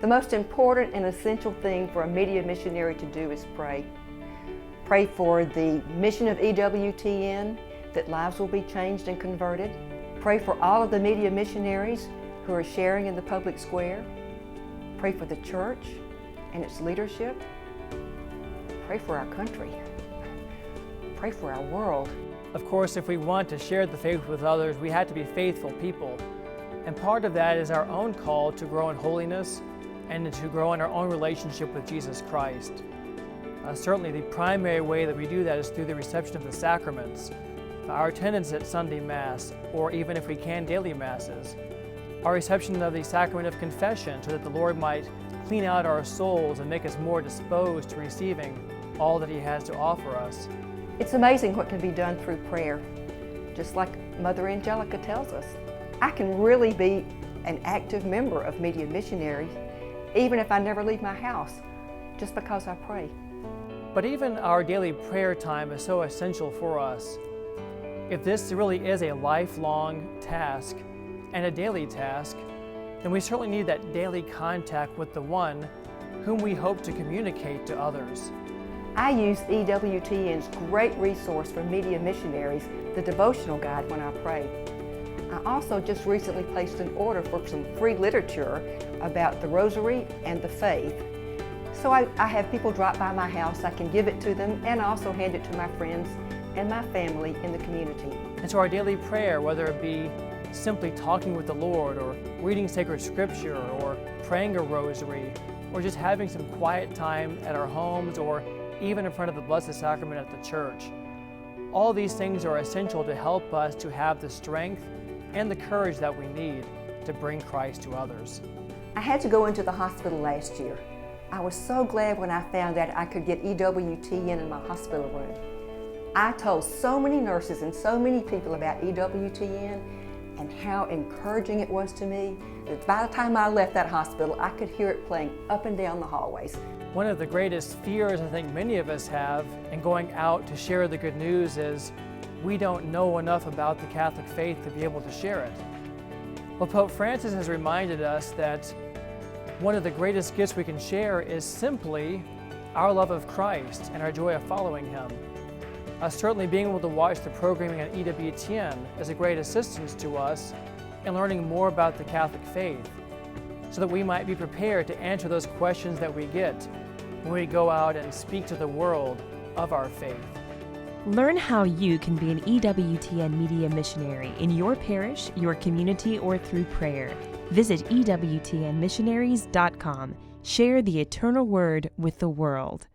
The most important and essential thing for a media missionary to do is pray. Pray for the mission of EWTN, that lives will be changed and converted. Pray for all of the media missionaries who are sharing in the public square. Pray for the church and its leadership. Pray for our country. Pray for our world. Of course, if we want to share the faith with others, we have to be faithful people. And part of that is our own call to grow in holiness and to grow in our own relationship with Jesus Christ. Certainly the primary way that we do that is through the reception of the sacraments, our attendance at Sunday Mass, or even if we can, daily Masses, our reception of the sacrament of confession so that the Lord might clean out our souls and make us more disposed to receiving all that He has to offer us. It's amazing what can be done through prayer. Just like Mother Angelica tells us, I can really be an active member of Media Missionaries even if I never leave my house, just because I pray. But even our daily prayer time is so essential for us. If this really is a lifelong task and a daily task, then we certainly need that daily contact with the one whom we hope to communicate to others. I use EWTN's great resource for media missionaries, the devotional guide, when I pray. I also just recently placed an order for some free literature about the Rosary and the faith. So I have people drop by my house, I can give it to them, and also hand it to my friends and my family in the community. And so our daily prayer, whether it be simply talking with the Lord, or reading sacred scripture, or praying a rosary, or just having some quiet time at our homes, or even in front of the Blessed Sacrament at the church. All these things are essential to help us to have the strength and the courage that we need to bring Christ to others. I had to go into the hospital last year. I was so glad when I found out I could get EWTN in my hospital room. I told so many nurses and so many people about EWTN and how encouraging it was to me that by the time I left that hospital, I could hear it playing up and down the hallways. One of the greatest fears I think many of us have in going out to share the good news is we don't know enough about the Catholic faith to be able to share it. Well, Pope Francis has reminded us that one of the greatest gifts we can share is simply our love of Christ and our joy of following Him. Certainly being able to watch the programming on EWTN is a great assistance to us in learning more about the Catholic faith, so that we might be prepared to answer those questions that we get when we go out and speak to the world of our faith. Learn how you can be an EWTN media missionary in your parish, your community, or through prayer. Visit EWTNmissionaries.com. Share the eternal word with the world.